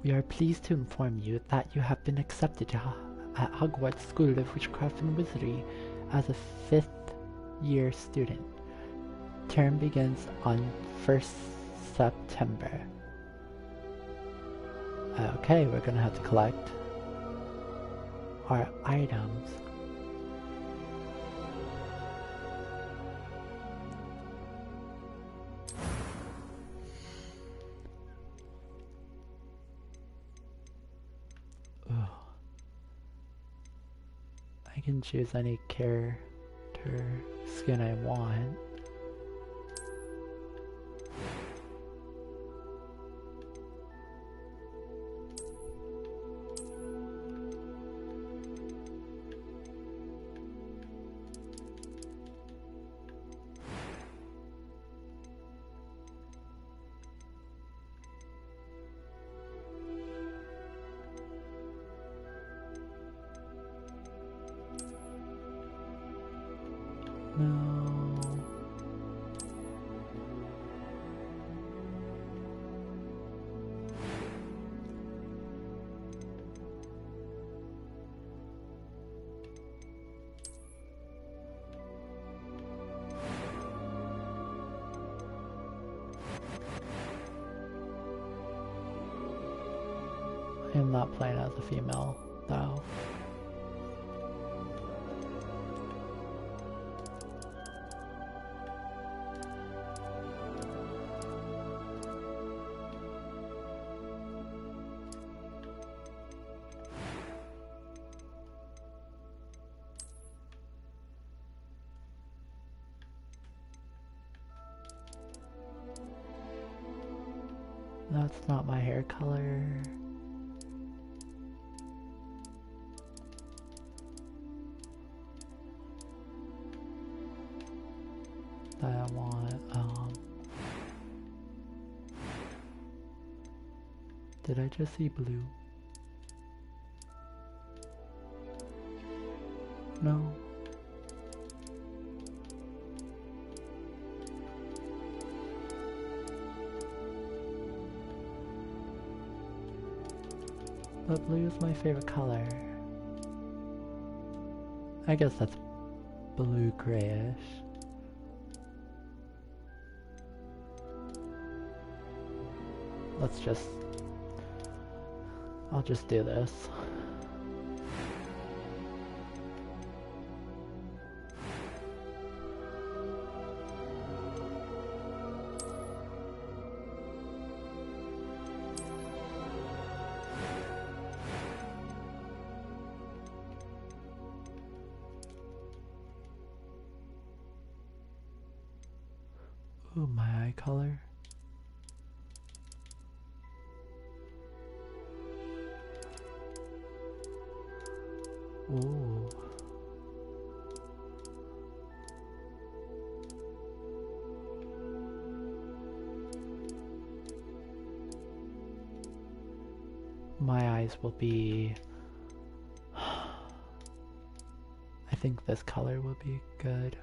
We are pleased to inform you that you have been accepted at Hogwarts School of Witchcraft and Wizardry as a 5th year student. Term begins on 1st September. Okay, we're gonna have to collect our items. I can choose any character skin I want. No. I am not playing as a female, though. That's not my hair color. That I want, did I just see blue? No. But blue is my favorite color. I guess that's blue-grayish. I'll just do this. Ooh, my eye color. Ooh. My eyes will be... I think this color will be good.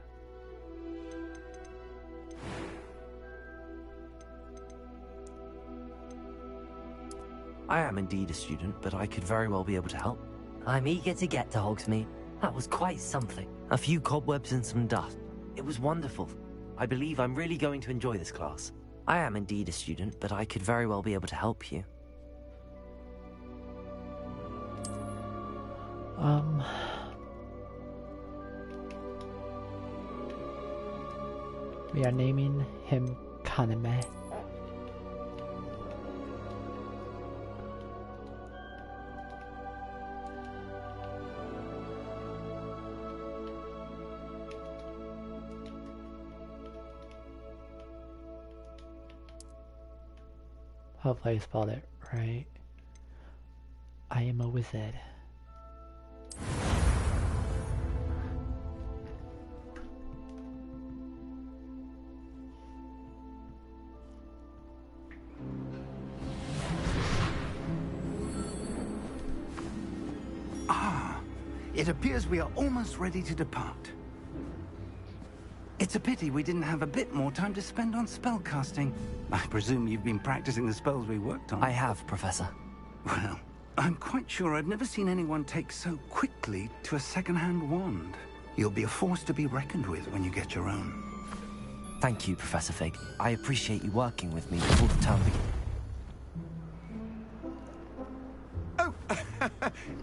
I am indeed a student, but I could very well be able to help. I'm eager to get to Hogsmeade. That was quite something. A few cobwebs and some dust. It was wonderful. I believe I'm really going to enjoy this class. I am indeed a student, but I could very well be able to help you. We are naming him Kaname. Hopefully I spelled it right. I am a wizard. It appears we are almost ready to depart. It's a pity we didn't have a bit more time to spend on spellcasting. I presume you've been practicing the spells we worked on. I have, Professor. Well, I'm quite sure I've never seen anyone take so quickly to a second-hand wand. You'll be a force to be reckoned with when you get your own. Thank you, Professor Fig. I appreciate you working with me before the term begins. Oh,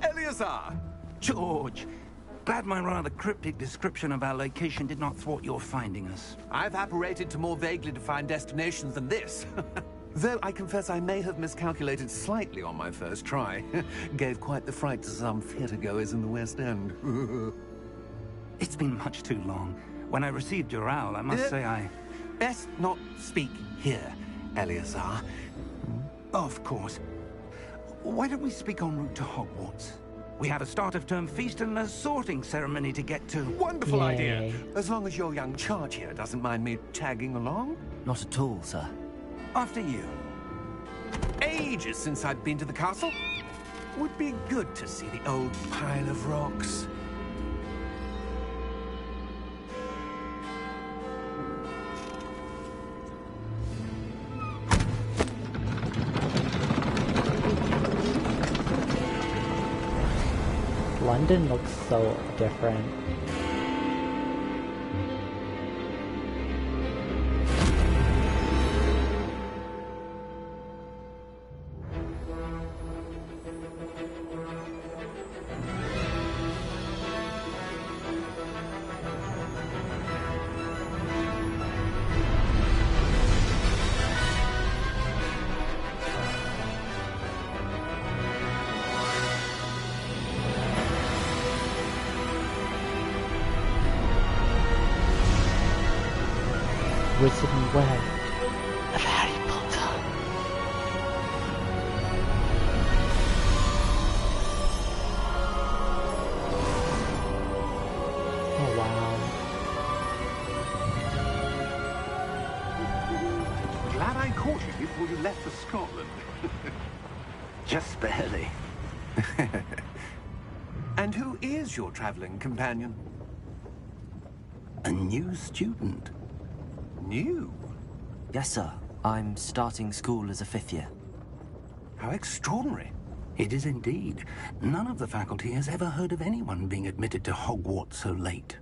Eleazar! George, glad my rather cryptic description of our location did not thwart your finding us. I've apparated to more vaguely defined destinations than this. Though I confess I may have miscalculated slightly on my first try. Gave quite the fright to some theatergoers in the West End. It's been much too long. When I received your owl, I must say I... Best not speak here, Eleazar. Of course. Why don't we speak en route to Hogwarts? We have a start-of-term feast and a sorting ceremony to get to. Wonderful Yay. idea. As long as your young charge here doesn't mind me tagging along. Not at all, sir. After you. Ages since I've been to the castle. Would be good to see the old pile of rocks. London looks so different. Wizarding Web of Harry Potter. Oh wow. Glad I caught you before you left for Scotland. Just barely. And who is your traveling companion? A new student. New? Yes, sir. I'm starting school as a 5th year. How extraordinary. It is indeed. None of the faculty has ever heard of anyone being admitted to Hogwarts so late.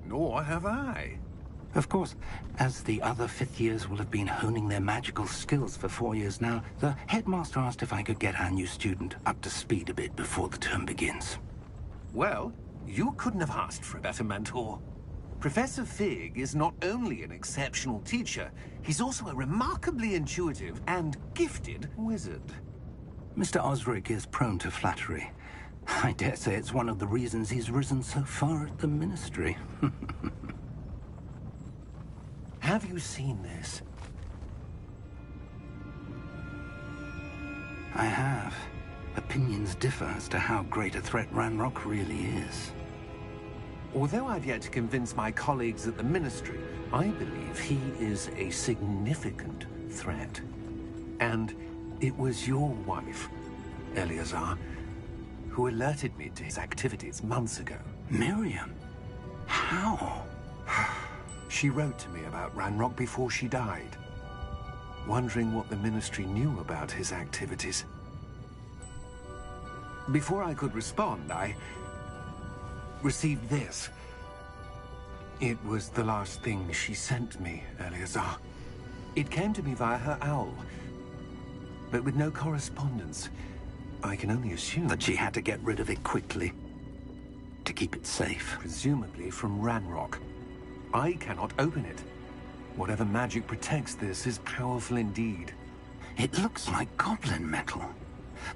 Nor have I. Of course, as the other 5th years will have been honing their magical skills for 4 years now, the headmaster asked if I could get our new student up to speed a bit before the term begins. Well, you couldn't have asked for a better mentor. Professor Fig is not only an exceptional teacher, he's also a remarkably intuitive and gifted wizard. Mr. Osric is prone to flattery. I dare say it's one of the reasons he's risen so far at the Ministry. Have you seen this? I have. Opinions differ as to how great a threat Ranrock really is. Although I've yet to convince my colleagues at the Ministry, I believe he is a significant threat. And it was your wife, Eleazar, who alerted me to his activities months ago. Miriam? How? She wrote to me about Ranrock before she died, wondering what the Ministry knew about his activities. Before I could respond, I received this. It was the last thing she sent me, Eleazar. It came to me via her owl, but with no correspondence. I can only assume That she had to get rid of it quickly. To keep it safe. presumably from Ranrock. I cannot open it. Whatever magic protects this is powerful indeed. It looks like goblin metal.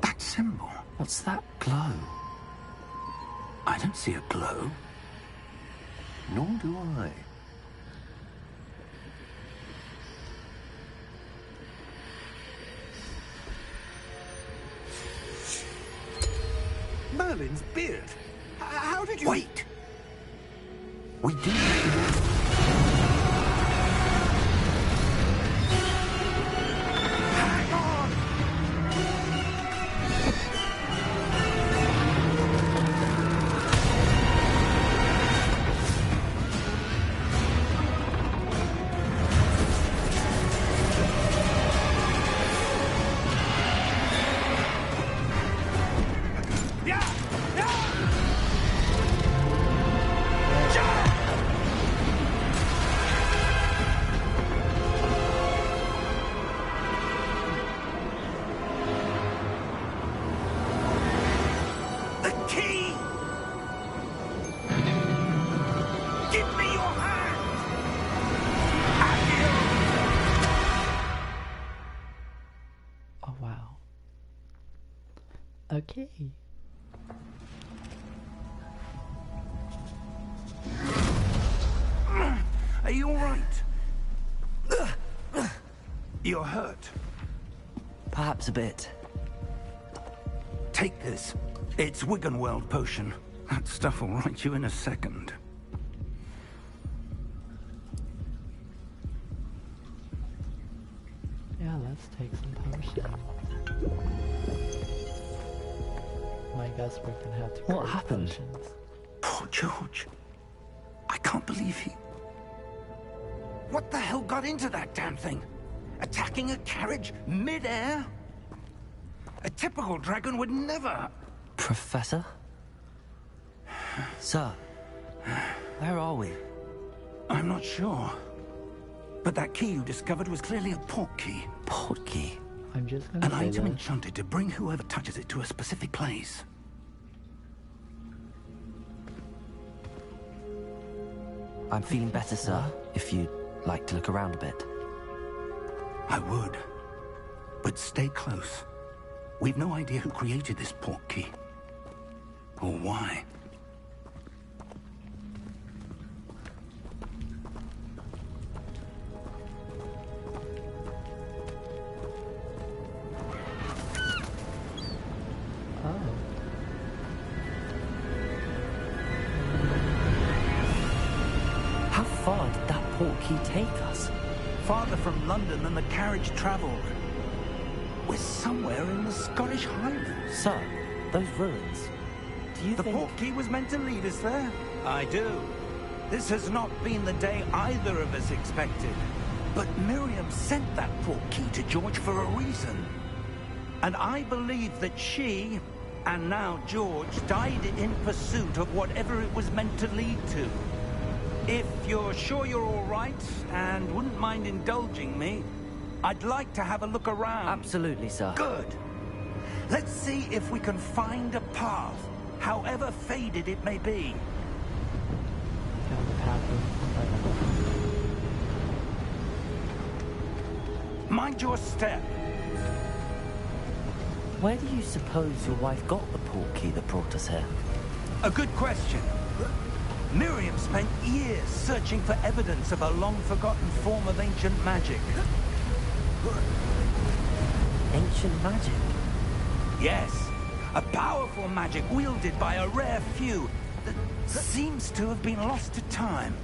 That symbol. What's that glow? I don't see a glow. Nor do I. Merlin's beard. How did you... Wait! We do... Hang on! Okay. Are you all right? You're hurt. Perhaps a bit. Take this. It's Wiggenweld potion. That stuff will right you in a second. Yeah, let's take some potion. I guess we're gonna have to. What happened? Potions. Poor George. I can't believe he... What the hell got into that damn thing? Attacking a carriage mid-air? A typical dragon would never... Professor? Sir, where are we? I'm not sure. But that key you discovered was clearly a port key. Port key? I'm just gonna An say item that. enchanted to bring whoever touches it to a specific place. I'm feeling better, sir, if you'd like to look around a bit. I would. But stay close. We've no idea who created this port key. Or why. How far did that port key take us? Farther from London than the carriage traveled. We're somewhere in the Scottish Highlands. Sir, those ruins. Do you The think... port key was meant to lead us there? I do. This has not been the day either of us expected. But Miriam sent that port key to George for a reason. And I believe that she, and now George, died in pursuit of whatever it was meant to lead to. If you're sure you're all right, and wouldn't mind indulging me, I'd like to have a look around. Absolutely, sir. Good. Let's see if we can find a path, however faded it may be. Found the path of... Mind your step. Where do you suppose your wife got the port key that brought us here? A good question. Miriam spent years searching for evidence of a long-forgotten form of ancient magic. Ancient magic? Yes, a powerful magic wielded by a rare few that seems to have been lost to time.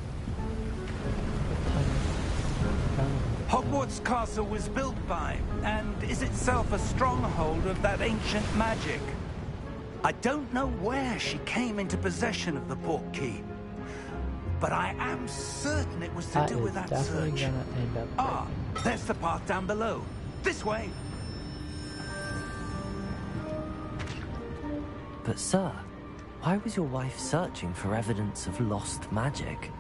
Hogwarts Castle was built by, and is itself a stronghold of that ancient magic. I don't know where she came into possession of the port key, but I am certain it was to do with that definitely search. gonna end up Ah, there's the path down below. This way. But sir, why was your wife searching for evidence of lost magic?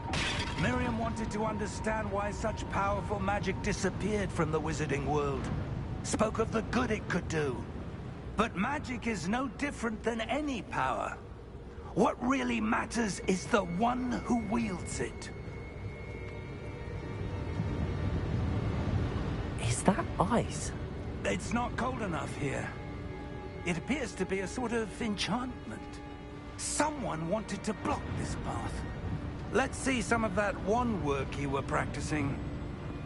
Miriam wanted to understand why such powerful magic disappeared from the wizarding world. Spoke of the good it could do. But magic is no different than any power. What really matters is the one who wields it. Is that ice? It's not cold enough here. It appears to be a sort of enchantment. Someone wanted to block this path. Let's see some of that wand work you were practicing.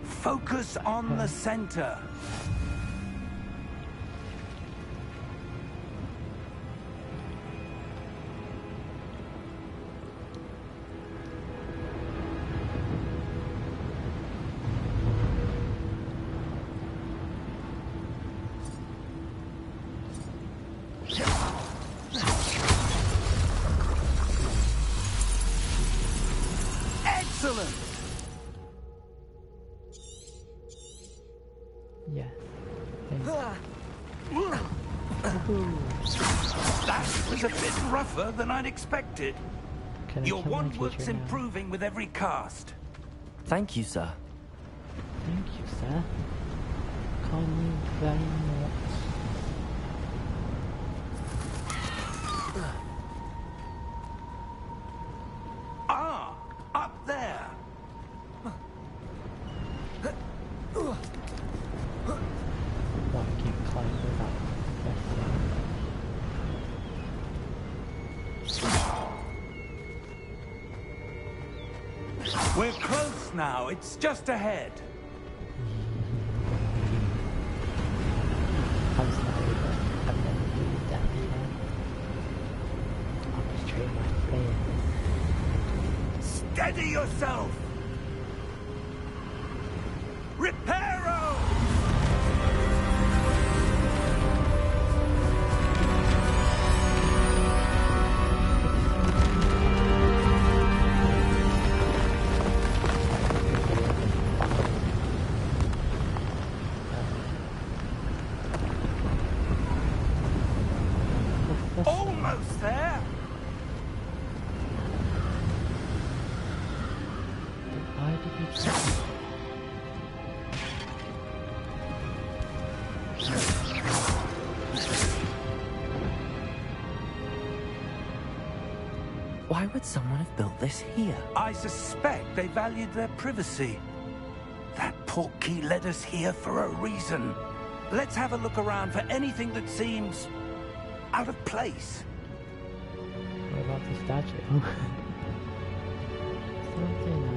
Focus on the center. Excellent! Yes. That was a bit rougher than I'd expected. Can I Your kill my wand work's teacher now? improving with every cast. Thank you, sir. Thank you, sir. Call me very much. Ah, up there. Well, I can't climb without pressing. We're close now. It's just ahead. I'm sorry, but I've never used that before. I'll betray my friends. Steady yourself! Reparo! Almost there! Why did he say Why would someone have built this here? I suspect they valued their privacy. That portkey led us here for a reason. Let's have a look around for anything that seems out of place. What about the statue? Something else.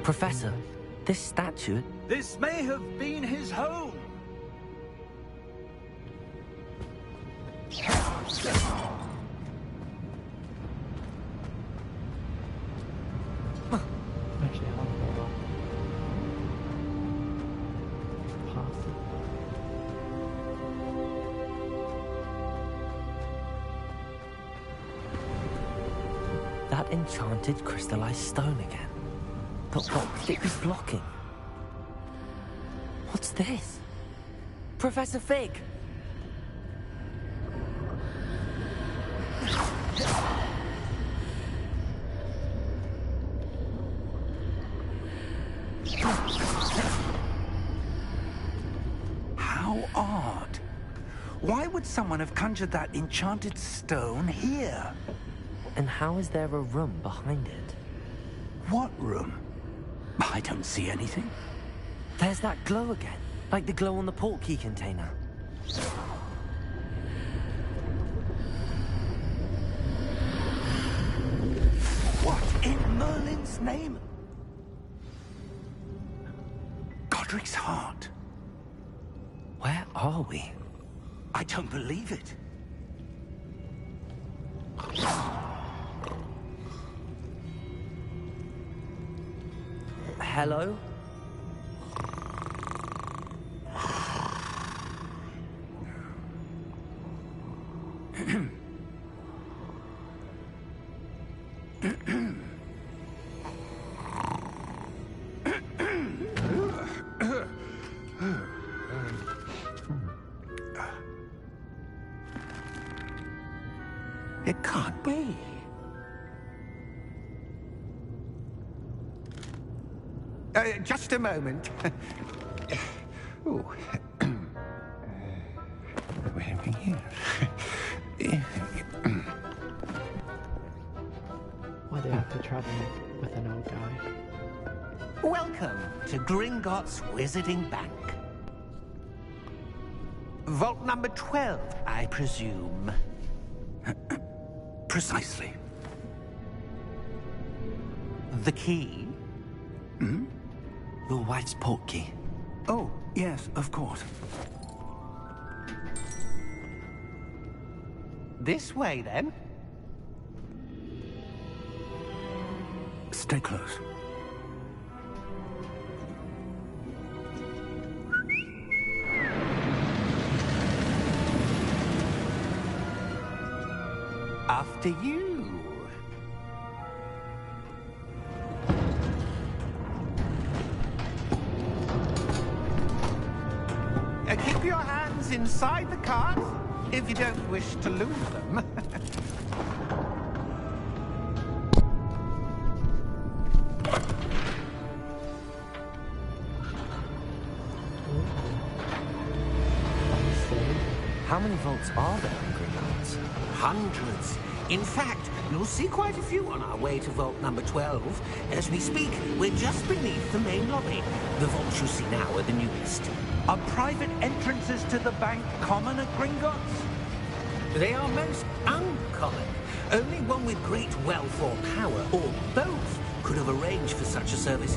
Professor, this statue... This may have been his home. Actually, I don't know. Possible. That enchanted crystallized stone again. But what could it be blocking? What's this? Professor Fig! How odd. Why would someone have conjured that enchanted stone here? And how is there a room behind it? What room? I don't see anything. There's that glow again, like the glow on the portkey container. What in Merlin's name? Godric's heart. Where are we? I don't believe it. Hello? It can't be. Just a moment. Oh. Where are we here? Why do you have to travel with an old guy? Welcome to Gringotts Wizarding Bank. Vault number 12, I presume. Precisely. The key? Hmm? Your wife's portkey. Oh, yes, of course. This way, then. Stay close. After you. Keep your hands inside the cart if you don't wish to lose them. How many vaults are there in Gringotts? Hundreds. In fact, You'll see quite a few on our way to vault number 12. As we speak, we're just beneath the main lobby. The vaults you see now are the newest. Are private entrances to the bank common at Gringotts? They are most uncommon. Only one with great wealth or power, or both, could have arranged for such a service.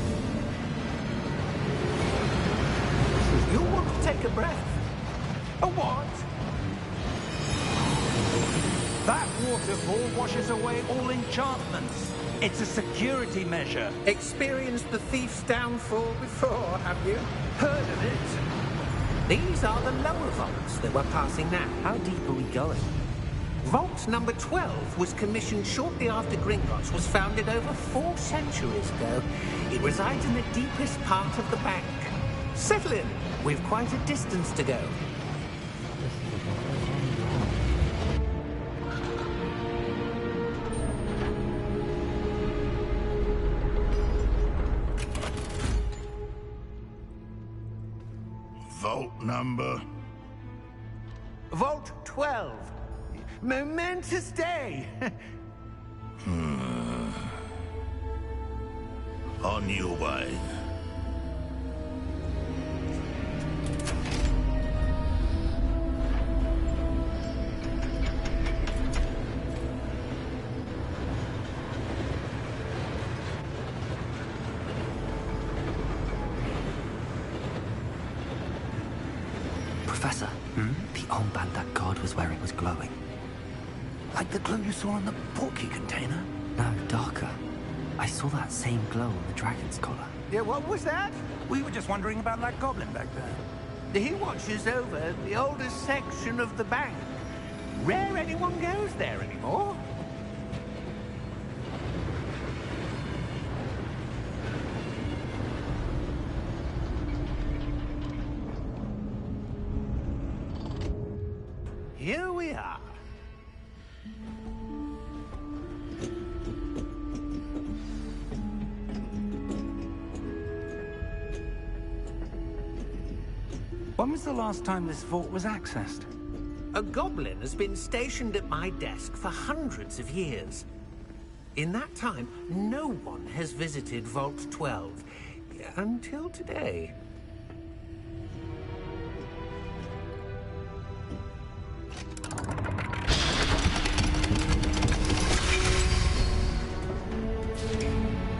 You'll want to take a breath. A what? That waterfall washes away all enchantments. It's a security measure. Experienced the thief's downfall before, have you? Heard of it? These are the lower vaults that we're passing now. How deep are we going? Vault number 12 was commissioned shortly after Gringotts was founded over 4 centuries ago. It resides in the deepest part of the bank. Settle in. We've quite a distance to go. Vault number? Vault 12. Momentous day. On your way. Professor, the armband that guard was wearing was glowing. Like the glow you saw on the portkey container? No, darker. I saw that same glow on the dragon's collar. Yeah, what was that? We were just wondering about that goblin back there. He watches over the oldest section of the bank. Rare anyone goes there anymore. Here we are. When was the last time this vault was accessed? A goblin has been stationed at my desk for hundreds of years. In that time, no one has visited Vault 12. Until today.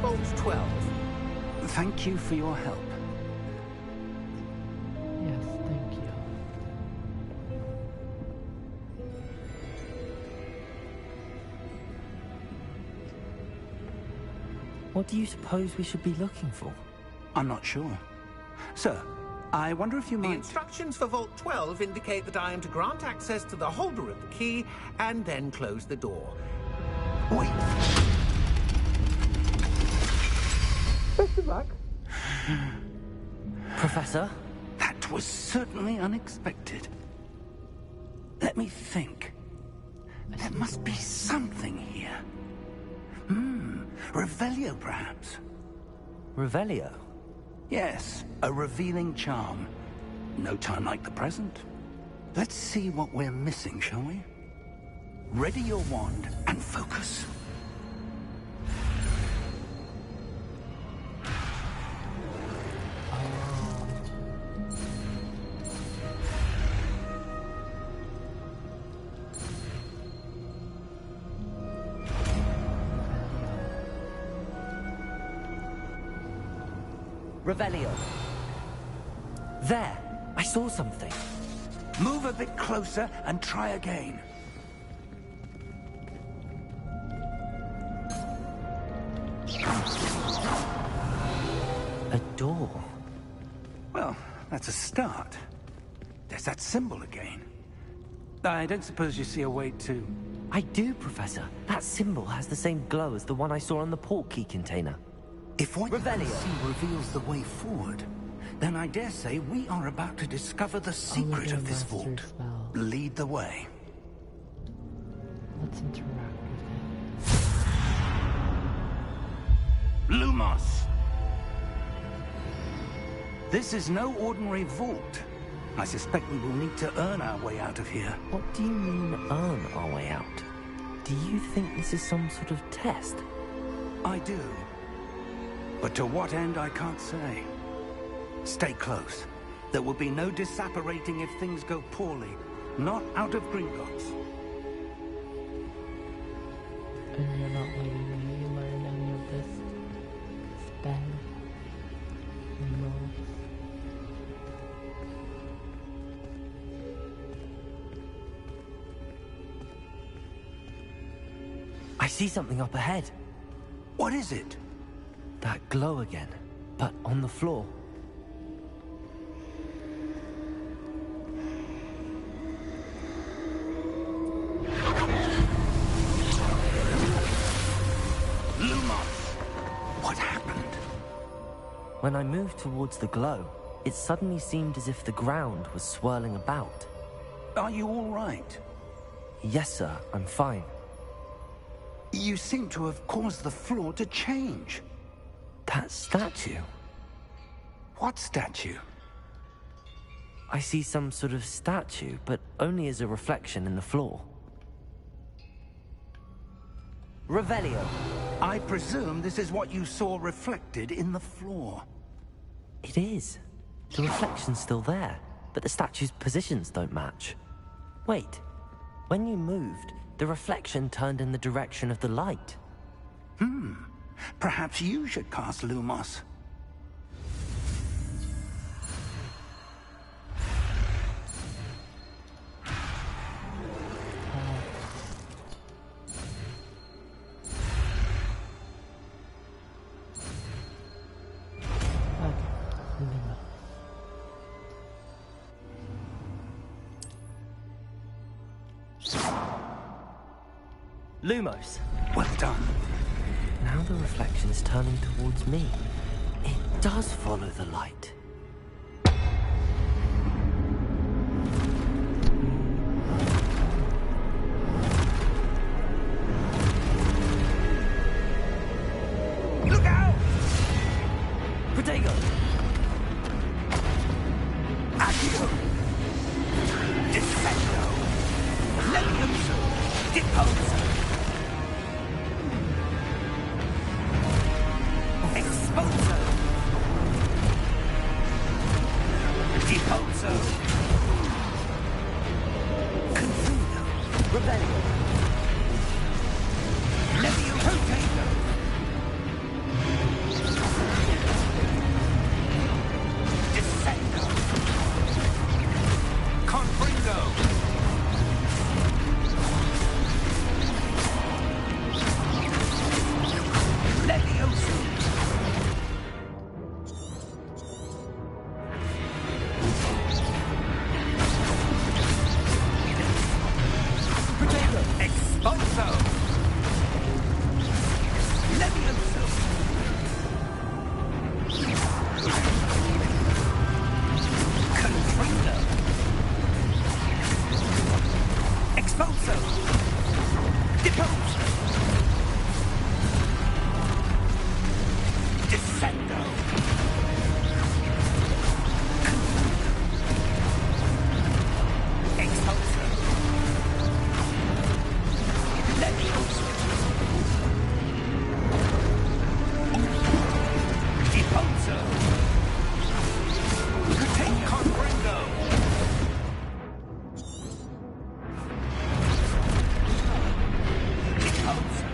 Vault 12. Thank you for your help. Yes, thank you. What do you suppose we should be looking for? I'm not sure. Sir, I wonder if you The might... instructions for Vault 12 indicate that I am to grant access to the holder of the key and then close the door. Wait. Best of luck. Professor? That was certainly unexpected. Let me think. There must be something here. Revelio, perhaps? Revelio? Yes, a revealing charm. No time like the present. Let's see what we're missing, shall we? Ready your wand and focus. Revelio. There! I saw something. Move a bit closer and try again. A door. Well, that's a start. There's that symbol again. I don't suppose you see a way to... I do, Professor. That symbol has the same glow as the one I saw on the portkey container. If what you can Revelio. see reveals the way forward, then I dare say we are about to discover the secret of this vault. Spell. Lead the way. Let's interact with Lumos! This is no ordinary vault. I suspect we will need to earn our way out of here. What do you mean, earn our way out? Do you think this is some sort of test? I do. But to what end, I can't say. Stay close. There will be no disapparating if things go poorly. Not out of Gringotts. And you're not letting me learn any of this spell. No. I see something up ahead. What is it? That glow again, but on the floor. What happened? When I moved towards the glow, it suddenly seemed as if the ground was swirling about. Are you all right? Yes, sir, I'm fine. You seem to have caused the floor to change. That statue? What statue? I see some sort of statue, but only as a reflection in the floor. Revelio. I presume this is what you saw reflected in the floor. It is. The reflection's still there, but the statue's positions don't match. Wait. When you moved, the reflection turned in the direction of the light. Perhaps you should cast Lumos. Lumos. Well done. Now the reflection is turning towards me. It does follow the light. Look out! Protego! Accio! Defendo! Levioso! Deposo! Exposo! Deposo! Confundo! Rebellion! Levio Protego! Defendo! Confringo! Levioso! Exposo! Levioso! Confringo! Exposo! Depose! Defendo! Exposo! Levioso! Deposo! Take Confringo! Deposo!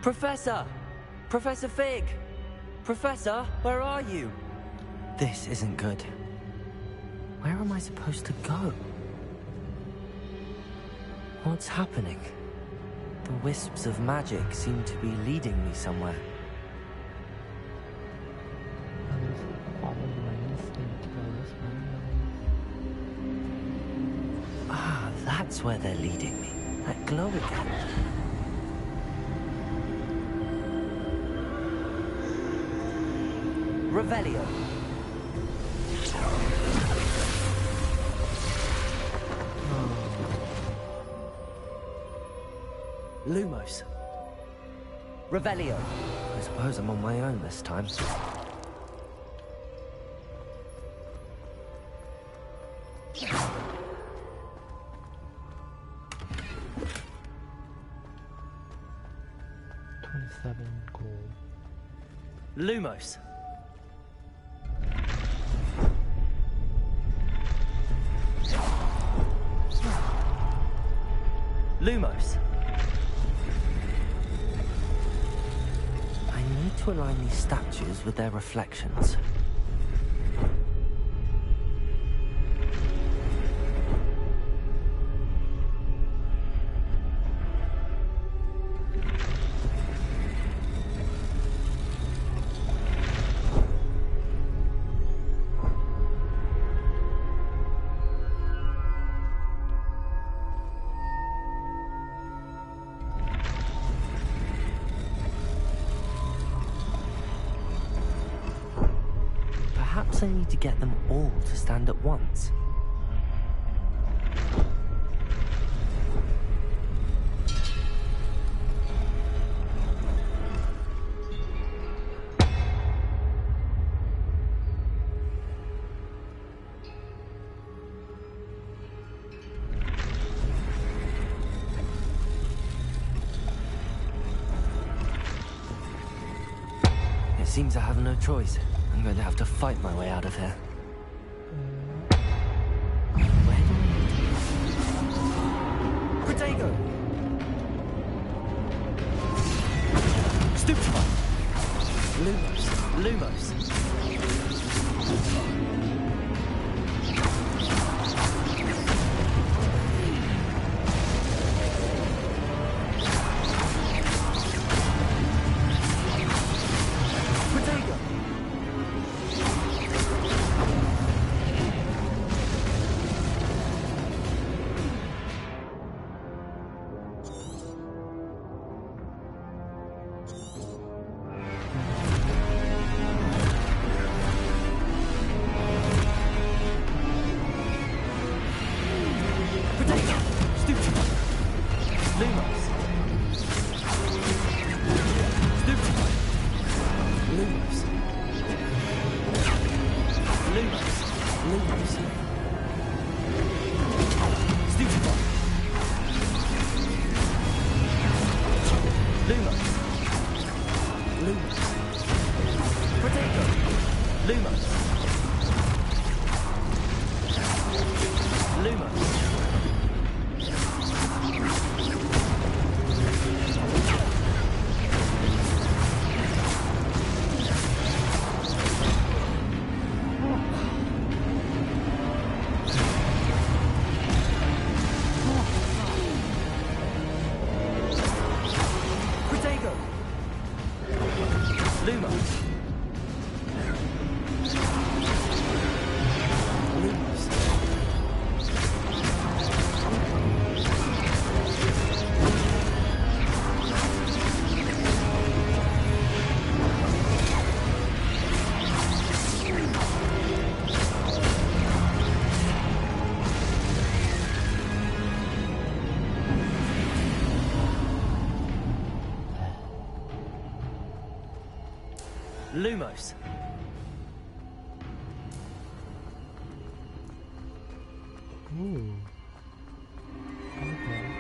Professor! Professor Fig! Professor, where are you? This isn't good. Where am I supposed to go? What's happening? The wisps of magic seem to be leading me somewhere. Ah, that's where they're leading me. That glow again. Revelio. Lumos. Revelio. I suppose I'm on my own this time. Gold. Lumos. Lumos. I need to align these statues with their reflections. Perhaps I need to get them all to stand at once. It seems I have no choice. I'm going to have to fight my way out of here. Where do I need to... Protego! Stupefy! Lumos! Lumos! Lumos. Ooh. Okay.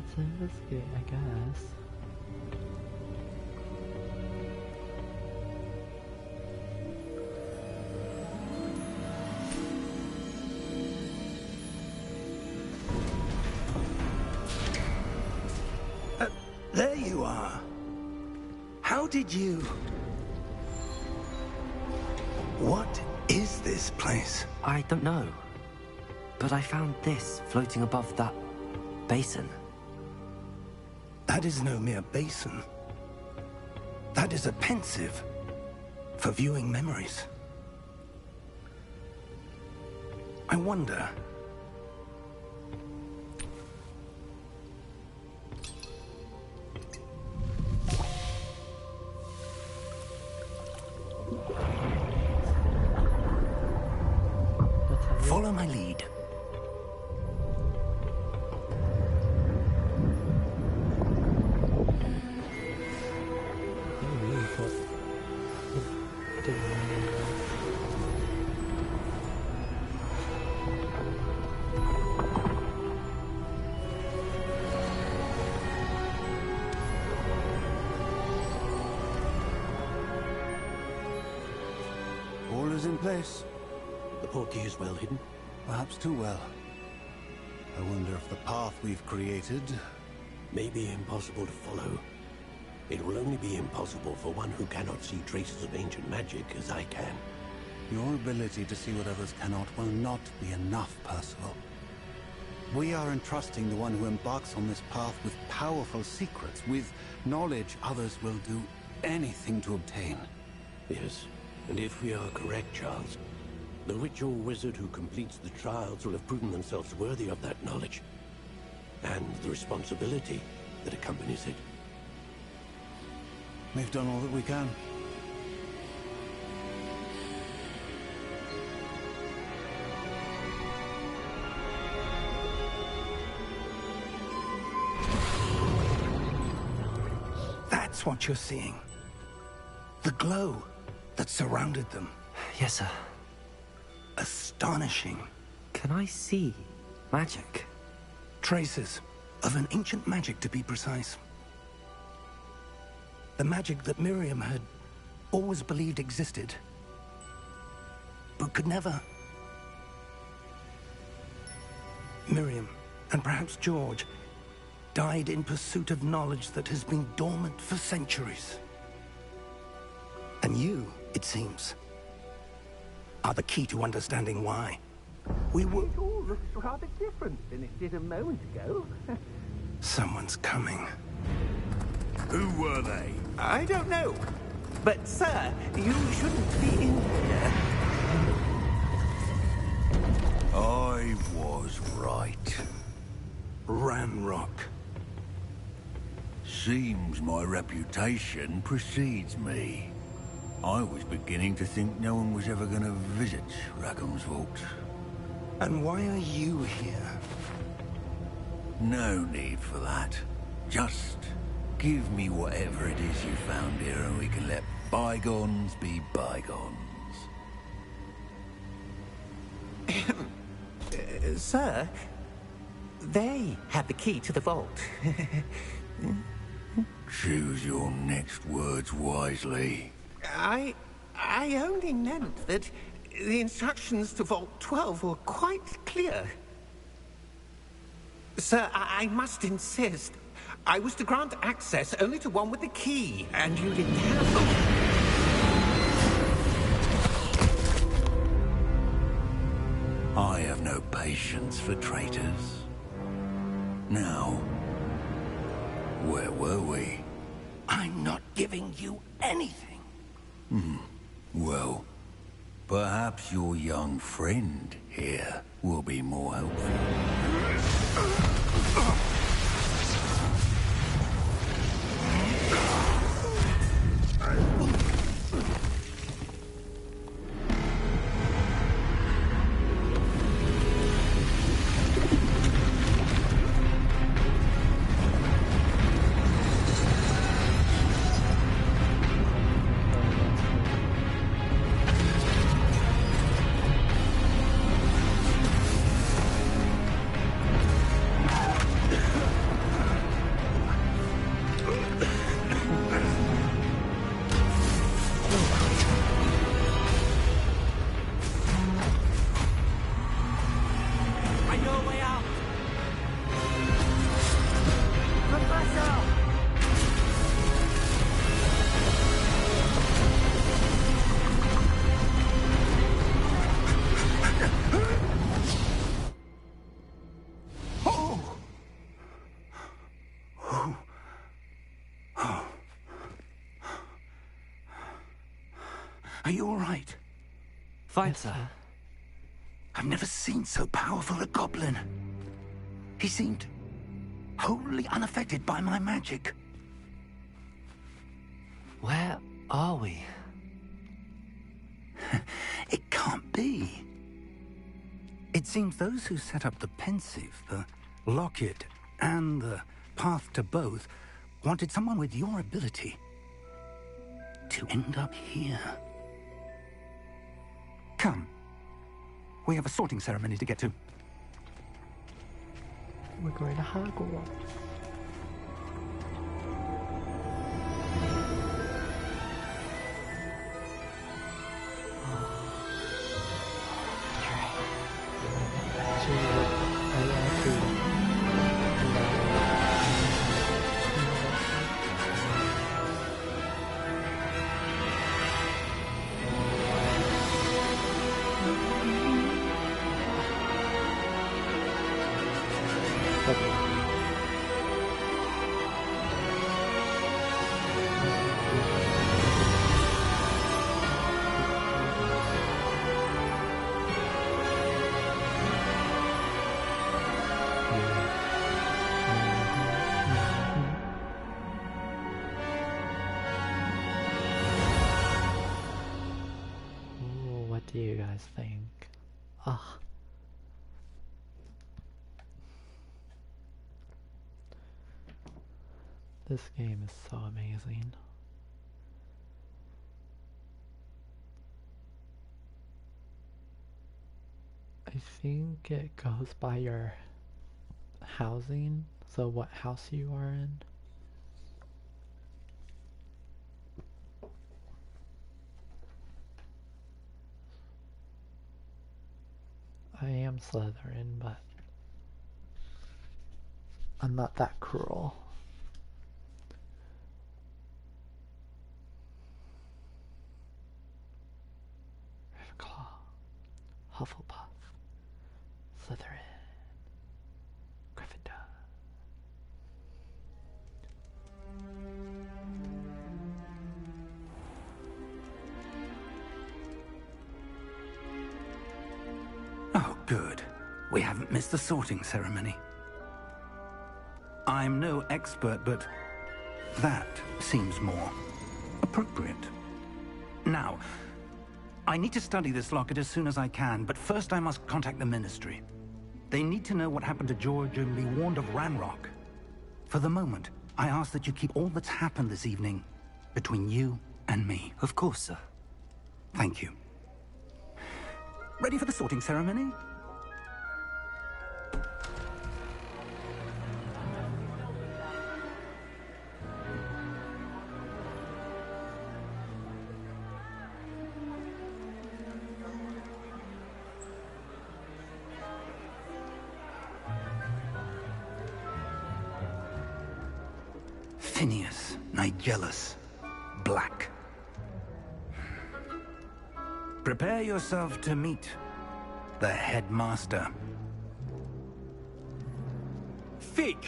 Let's investigate, I guess. There you are. How did you... What is this place? I don't know. But I found this floating above that basin. That is no mere basin. That is a pensive for viewing memories. I wonder... Follow my lead. All is in place. The portkey is well hidden. Perhaps too well. I wonder if the path we've created... May be impossible to follow. It will only be impossible for one who cannot see traces of ancient magic as I can. Your ability to see what others cannot will not be enough, Percival. We are entrusting the one who embarks on this path with powerful secrets, with knowledge others will do anything to obtain. Yes, and if we are correct, Charles, the ritual wizard who completes the trials will have proven themselves worthy of that knowledge, and the responsibility that accompanies it. We've done all that we can. That's what you're seeing. The glow that surrounded them. Yes, sir. Astonishing. Can I see magic? Traces of an ancient magic, to be precise. The magic that Miriam had always believed existed, but could never. Miriam, and perhaps George, died in pursuit of knowledge that has been dormant for centuries. And you, it seems, are the key to understanding why. We were... It all looks rather different than it did a moment ago. Someone's coming. Who were they? I don't know. But, sir, you shouldn't be in here. I was right. Ranrock. Seems my reputation precedes me. I was beginning to think no one was ever going to visit Rackham's vault. And why are you here? No need for that. Just give me whatever it is you found here and we can let bygones be bygones. Sir, they have the key to the vault. Choose your next words wisely. I only meant that the instructions to Vault 12 were quite clear. Sir, I must insist. I was to grant access only to one with the key, and you didn't have them. I have no patience for traitors. Now, where were we? I'm not giving you anything. Well, perhaps your young friend here will be more helpful. Are you all right? Fine, sir. I've never seen so powerful a goblin. He seemed wholly unaffected by my magic. Where are we? It can't be. It seems those who set up the pensive, the locket, and the path to both wanted someone with your ability to end up here. Come. We have a sorting ceremony to get to. We're going to Hogwarts. What do you guys think? Ah. This game is so amazing. I think it goes by your housing, so what house you are in. I am Slytherin, but I'm not that cruel. Ravenclaw, Hufflepuff, Slytherin, Gryffindor. Oh, good. We haven't missed the sorting ceremony. I'm no expert, but that seems more appropriate. Now, I need to study this locket as soon as I can, but first I must contact the Ministry. They need to know what happened to George and be warned of Ranrock. For the moment, I ask that you keep all that's happened this evening between you and me. Of course, sir. Thank you. Ready for the sorting ceremony? Phineas, Nigellus, Black. Prepare yourself to meet the headmaster. Fig,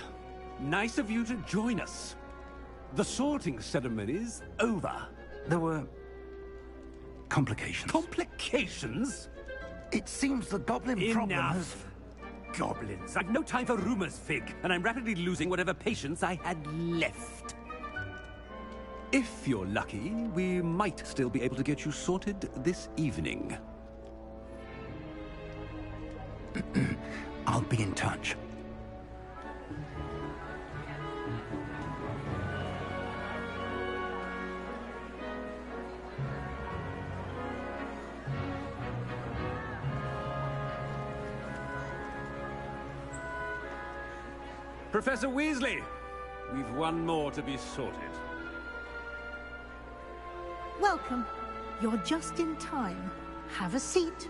nice of you to join us. The sorting ceremony's over. There were complications. Complications? It seems the goblin problem has... Enough. Goblins. I've no time for rumors, Fig, and I'm rapidly losing whatever patience I had left. If you're lucky, we might still be able to get you sorted this evening. I'll be in touch. Professor Weasley, we've one more to be sorted. Welcome. You're just in time. Have a seat.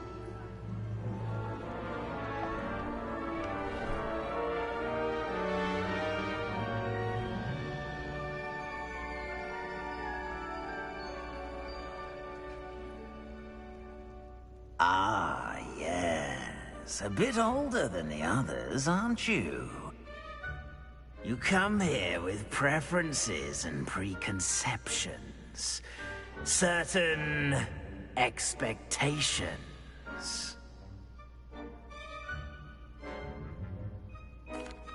Ah, yes. A bit older than the others, aren't you? You come here with preferences and preconceptions. Certain expectations.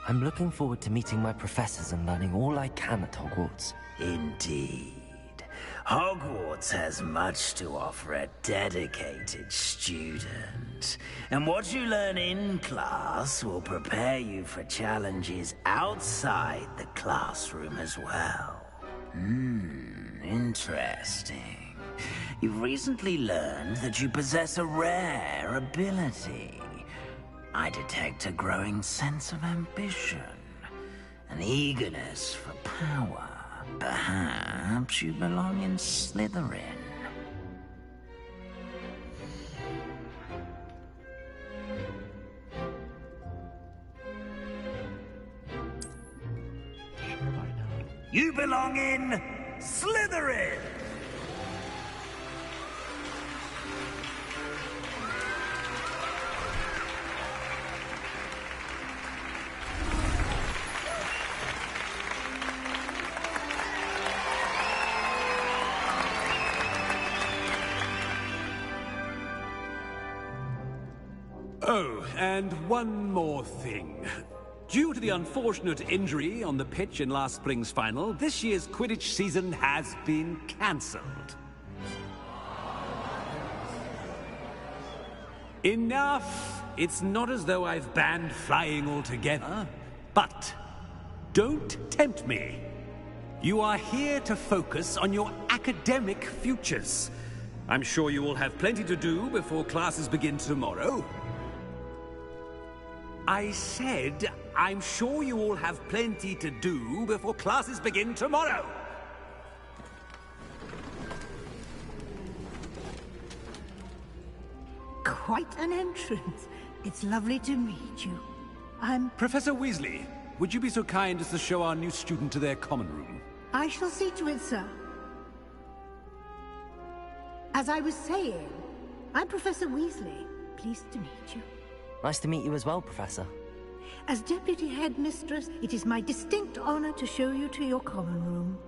I'm looking forward to meeting my professors and learning all I can at Hogwarts. Indeed. Hogwarts has much to offer a dedicated student. And what you learn in class will prepare you for challenges outside the classroom as well. Interesting. You've recently learned that you possess a rare ability. I detect a growing sense of ambition, an eagerness for power. Perhaps you belong in Slytherin. Sure, why not? You belong in Slytherin! Oh, and one more thing. Due to the unfortunate injury on the pitch in last spring's final, this year's Quidditch season has been cancelled. Enough! It's not as though I've banned flying altogether, but don't tempt me. You are here to focus on your academic futures. I'm sure you will have plenty to do before classes begin tomorrow. I said, I'm sure you all have plenty to do before classes begin tomorrow. Quite an entrance. It's lovely to meet you. I'm... Professor Weasley, would you be so kind as to show our new student to their common room? I shall see to it, sir. As I was saying, I'm Professor Weasley. Pleased to meet you. Nice to meet you as well, Professor. As Deputy Headmistress, it is my distinct honor to show you to your common room.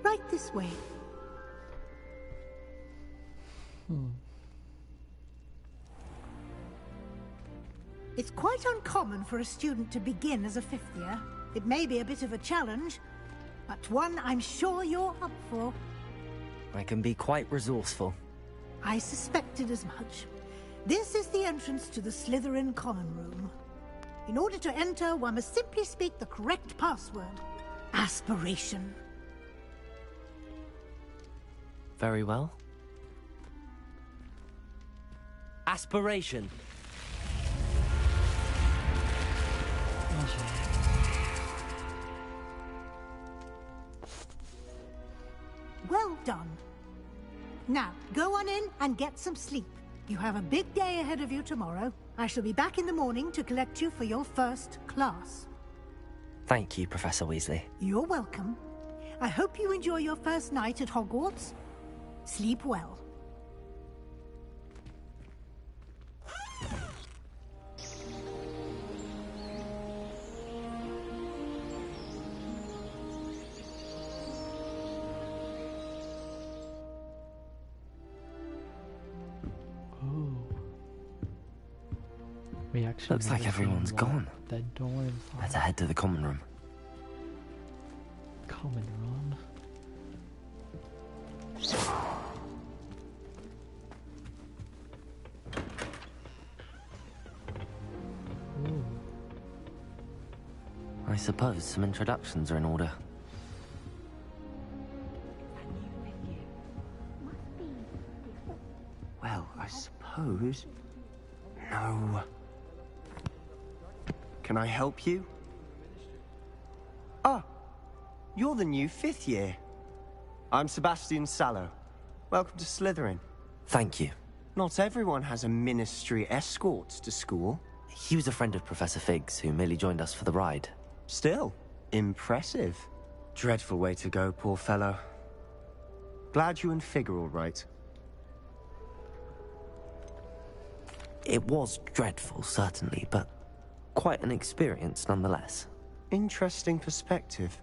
Right this way. It's quite uncommon for a student to begin as a fifth year. It may be a bit of a challenge, but one I'm sure you're up for. I can be quite resourceful. I suspected as much. This is the entrance to the Slytherin common room. In order to enter, one must simply speak the correct password. Aspiration. Very well. Aspiration. Well done. Now, go on in and get some sleep. You have a big day ahead of you tomorrow. I shall be back in the morning to collect you for your first class. Thank you, Professor Weasley. You're welcome. I hope you enjoy your first night at Hogwarts. Sleep well. We actually Looks like everyone's gone. The doors are Better head to the common room. common room. Ooh. I suppose some introductions are in order. Well, I suppose... No. Can I help you? Ah, you're the new fifth year. I'm Sebastian Sallow. Welcome to Slytherin. Thank you. Not everyone has a ministry escort to school. He was a friend of Professor Fig's who merely joined us for the ride. Still, impressive. Dreadful way to go, poor fellow. Glad you and Fig are all right. It was dreadful, certainly, but quite an experience nonetheless. Interesting perspective.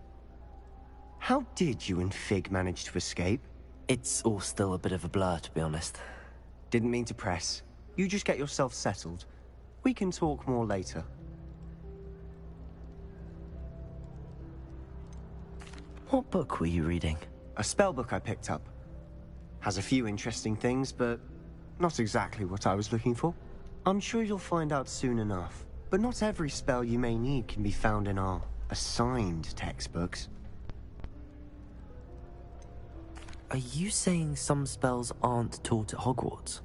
How did you and Fig manage to escape? It's all still a bit of a blur, to be honest. Didn't mean to press. You just get yourself settled. We can talk more later. What book were you reading? A spell book I picked up. Has a few interesting things, but not exactly what I was looking for. I'm sure you'll find out soon enough. But not every spell you may need can be found in our assigned textbooks. Are you saying some spells aren't taught at Hogwarts?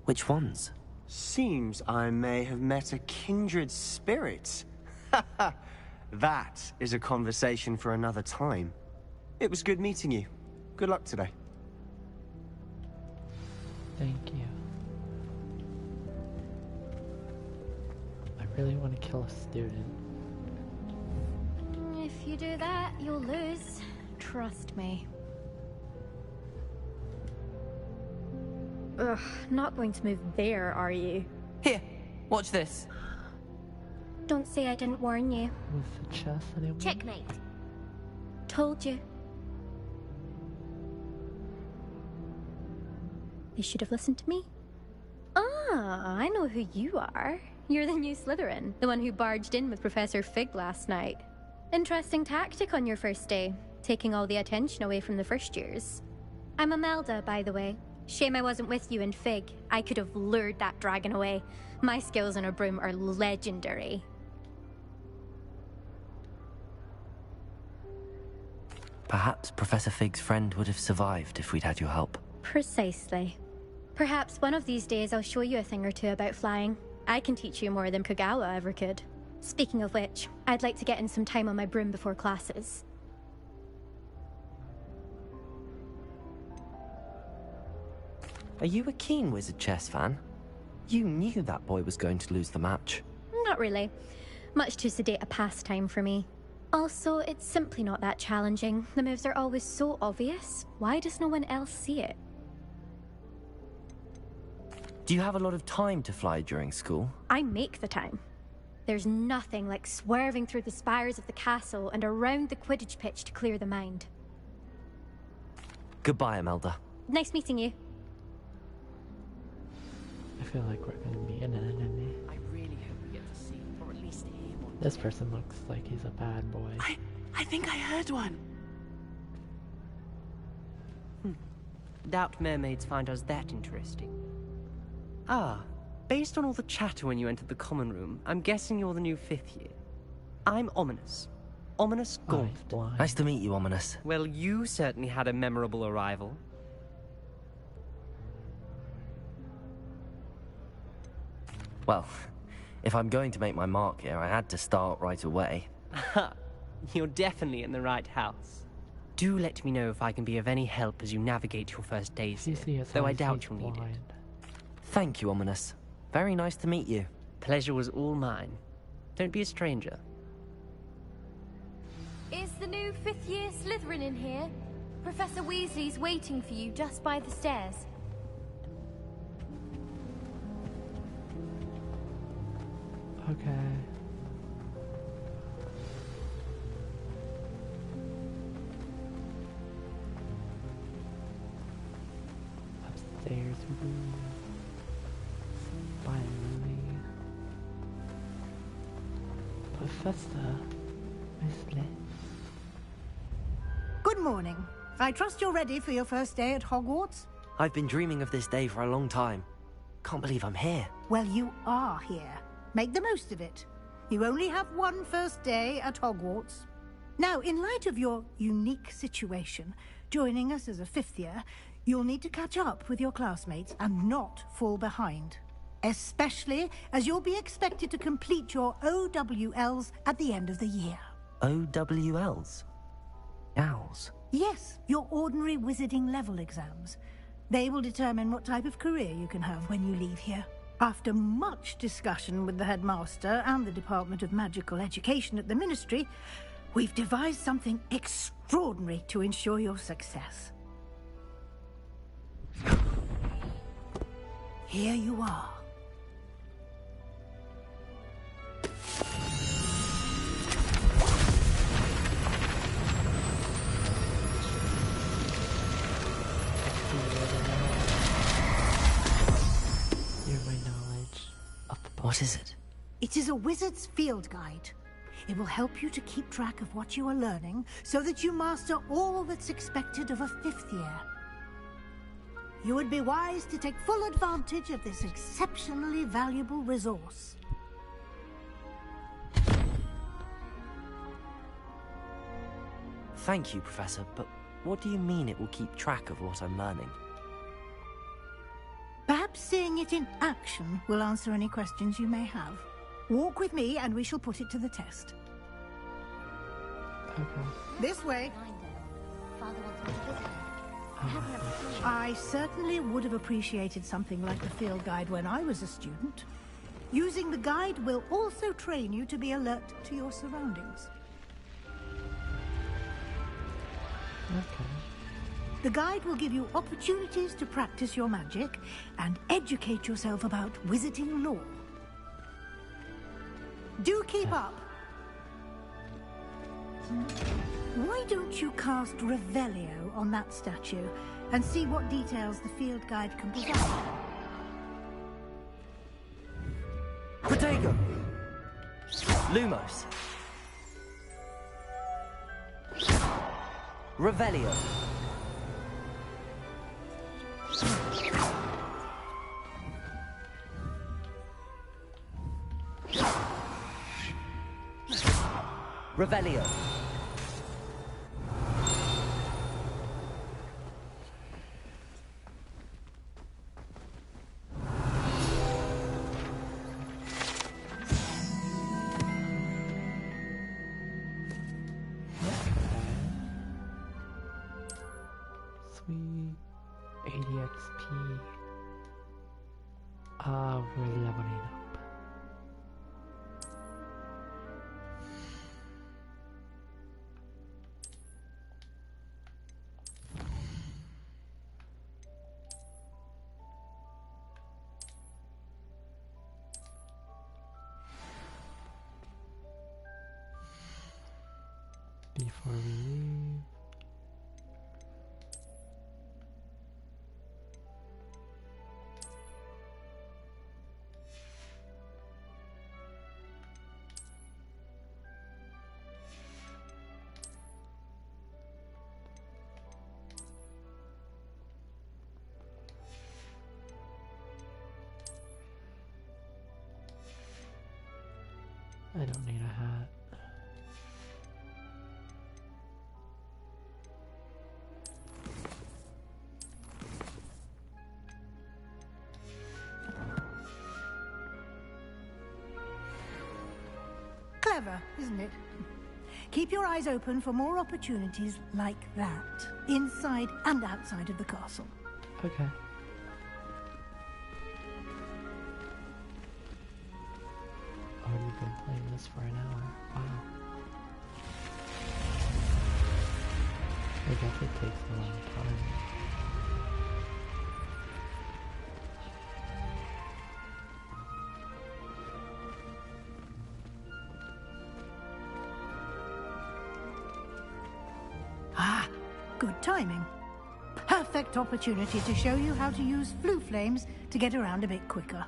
Which ones? Seems I may have met a kindred spirit. That is a conversation for another time. It was good meeting you. Good luck today. Thank you. I really want to kill a student. If you do that, you'll lose. Trust me. Ugh, not going to move there, are you? Here, watch this. Don't say I didn't warn you. With the chest, anyone? Checkmate. Told you. You should have listened to me. Ah, I know who you are. You're the new Slytherin, the one who barged in with Professor Fig last night. Interesting tactic on your first day, taking all the attention away from the first years. I'm Imelda, by the way. Shame I wasn't with you in Fig. I could have lured that dragon away. My skills on a broom are legendary. Perhaps Professor Fig's friend would have survived if we'd had your help. Precisely. Perhaps one of these days I'll show you a thing or two about flying. I can teach you more than Kogawa ever could. Speaking of which, I'd like to get in some time on my broom before classes. Are you a keen Wizard Chess fan? You knew that boy was going to lose the match. Not really. Much too sedate a pastime for me. Also, it's simply not that challenging. The moves are always so obvious. Why does no one else see it? Do you have a lot of time to fly during school? I make the time. There's nothing like swerving through the spires of the castle and around the Quidditch pitch to clear the mind. Goodbye, Imelda. Nice meeting you. I feel like we're gonna be in an enemy. I really hope we get to see, or at least hear one. This person looks like he's a bad boy. I think I heard one. Doubt mermaids find us that interesting. Ah, based on all the chatter when you entered the common room, I'm guessing you're the new 5th year. I'm Ominous. Ominous Gold. Nice to meet you, Ominous. Well, you certainly had a memorable arrival. Well, if I'm going to make my mark here, I had to start right away. You're definitely in the right house. Do let me know if I can be of any help as you navigate your first days here, though I doubt you'll need it. Thank you, Ominous. Very nice to meet you. Pleasure was all mine. Don't be a stranger. Is the new 5th year Slytherin in here? Professor Weasley's waiting for you just by the stairs. Okay. Upstairs. Finally. Professor Weasley. Good morning. I trust you're ready for your first day at Hogwarts? I've been dreaming of this day for a long time. Can't believe I'm here. Well, you are here. Make the most of it. You only have one first day at Hogwarts. Now, in light of your unique situation, joining us as a 5th year, you'll need to catch up with your classmates and not fall behind. Especially as you'll be expected to complete your OWLs at the end of the year. OWLs? Owls? Yes, your ordinary wizarding level exams. They will determine what type of career you can have when you leave here. After much discussion with the headmaster and the Department of Magical Education at the Ministry, we've devised something extraordinary to ensure your success. Here you are. What is it? It is a wizard's field guide. It will help you to keep track of what you are learning so that you master all that's expected of a 5th year. You would be wise to take full advantage of this exceptionally valuable resource. Thank you, Professor, but what do you mean it will keep track of what I'm learning? Perhaps seeing it in action will answer any questions you may have. Walk with me and we shall put it to the test. Okay. This way. I certainly would have appreciated something like the field guide when I was a student. Using the guide will also train you to be alert to your surroundings. Okay. The guide will give you opportunities to practice your magic and educate yourself about wizarding lore. Do keep up. Why don't you cast Revelio on that statue and see what details the field guide can provide? Protego! Lumos! Revelio! Revelio! Sweet. 80 XP. We're leveling up. Before we leave, I don't need a hat. Clever, isn't it? Keep your eyes open for more opportunities like that, inside and outside of the castle. Okay. Oh, you've been playing this for an hour. Wow. I guess it takes a long time. Ah, good timing. Perfect opportunity to show you how to use flue flames to get around a bit quicker.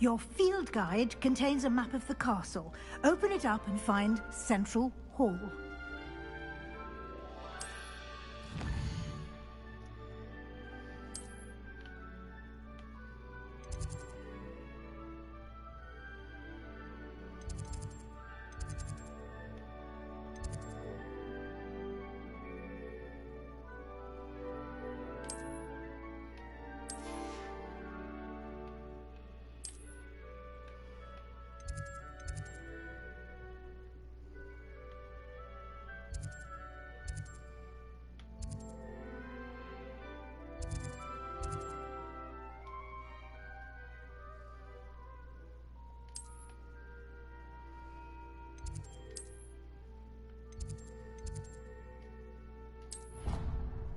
Your field guide contains a map of the castle. Open it up and find Central Hall.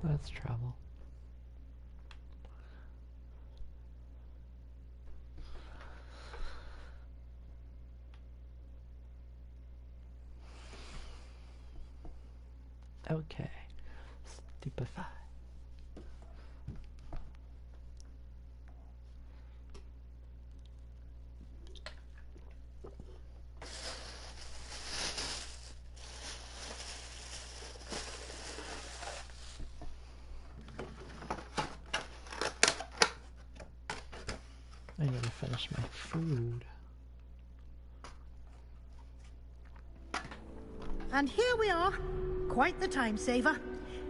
Let's travel. Okay. Stupefy. finish my food. And here we are. Quite the time saver.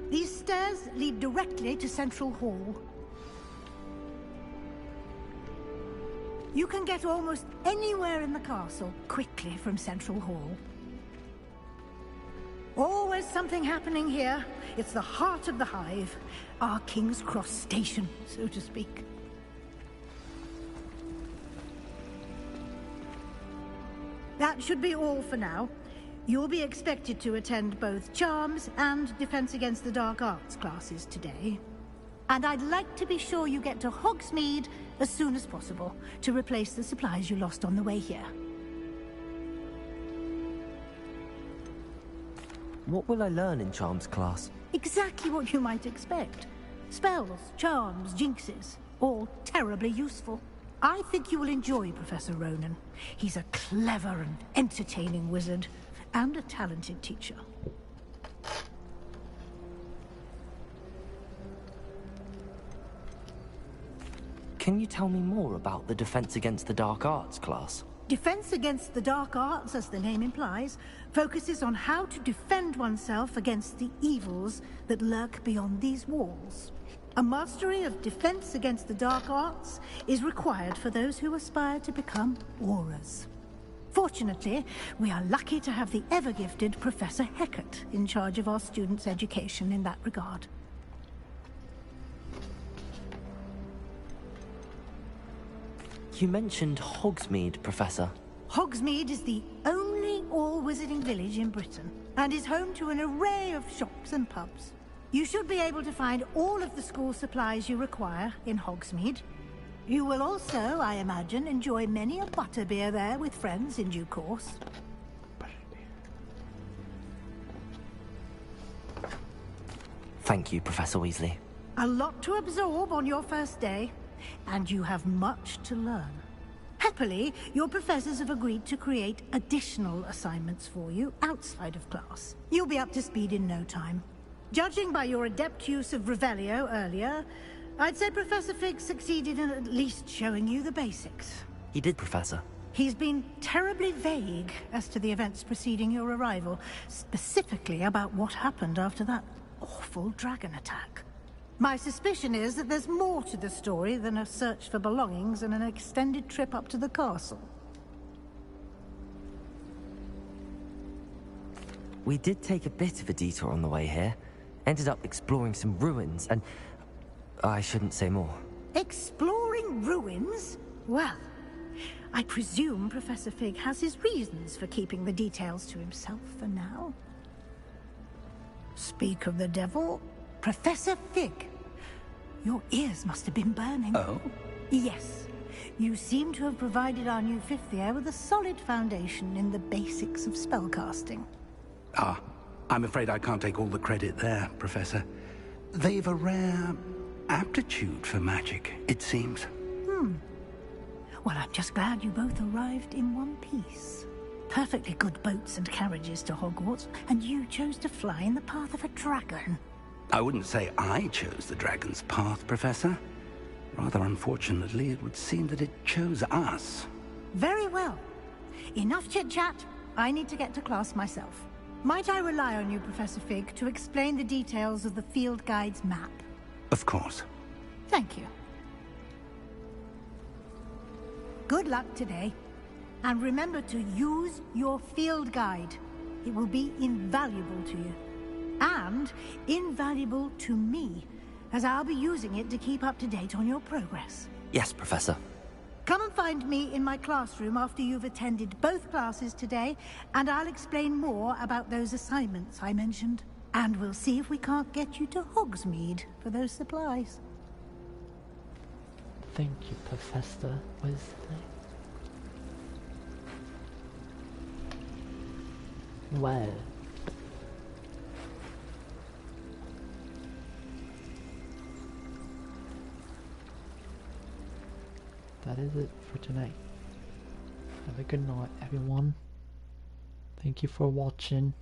These stairs lead directly to Central Hall. You can get almost anywhere in the castle quickly from Central Hall. Always something happening here. It's the heart of the hive. Our King's Cross station, so to speak. That should be all for now. You'll be expected to attend both Charms and Defense Against the Dark Arts classes today. And I'd like to be sure you get to Hogsmeade as soon as possible to replace the supplies you lost on the way here. What will I learn in Charms class? Exactly what you might expect. Spells, charms, jinxes, all terribly useful. I think you will enjoy Professor Ronan. He's a clever and entertaining wizard, and a talented teacher. Can you tell me more about the Defense Against the Dark Arts class? Defense Against the Dark Arts, as the name implies, focuses on how to defend oneself against the evils that lurk beyond these walls. A mastery of Defense Against the Dark Arts is required for those who aspire to become Aurors. Fortunately, we are lucky to have the ever-gifted Professor Hecat in charge of our students' education in that regard. You mentioned Hogsmeade, Professor. Hogsmeade is the only all-wizarding village in Britain, and is home to an array of shops and pubs. You should be able to find all of the school supplies you require in Hogsmeade. You will also, I imagine, enjoy many a butterbeer there with friends in due course. Thank you, Professor Weasley. A lot to absorb on your first day, and you have much to learn. Happily, your professors have agreed to create additional assignments for you outside of class. You'll be up to speed in no time. Judging by your adept use of Revelio earlier, I'd say Professor Fig succeeded in at least showing you the basics. He did, Professor. He's been terribly vague as to the events preceding your arrival, specifically about what happened after that awful dragon attack. My suspicion is that there's more to the story than a search for belongings and an extended trip up to the castle. We did take a bit of a detour on the way here. Ended up exploring some ruins and... I shouldn't say more. Exploring ruins? Well, I presume Professor Fig has his reasons for keeping the details to himself for now. Speak of the devil, Professor Fig. Your ears must have been burning. Oh? Yes. You seem to have provided our new fifth year with a solid foundation in the basics of spellcasting. Ah, I'm afraid I can't take all the credit there, Professor. They've a rare aptitude for magic, it seems. Well, I'm just glad you both arrived in one piece. Perfectly good boats and carriages to Hogwarts, and you chose to fly in the path of a dragon. I wouldn't say I chose the dragon's path, Professor. Rather unfortunately, it would seem that it chose us. Very well. Enough chit-chat. I need to get to class myself. Might I rely on you, Professor Fig, to explain the details of the field guide's map? Of course. Thank you. Good luck today. And remember to use your field guide. It will be invaluable to you. And invaluable to me, as I'll be using it to keep up to date on your progress. Yes, Professor. Come and find me in my classroom after you've attended both classes today, and I'll explain more about those assignments I mentioned. And we'll see if we can't get you to Hogsmeade for those supplies. Thank you, Professor Weasley. Well. That is it for tonight. Have a good night, everyone. Thank you for watching.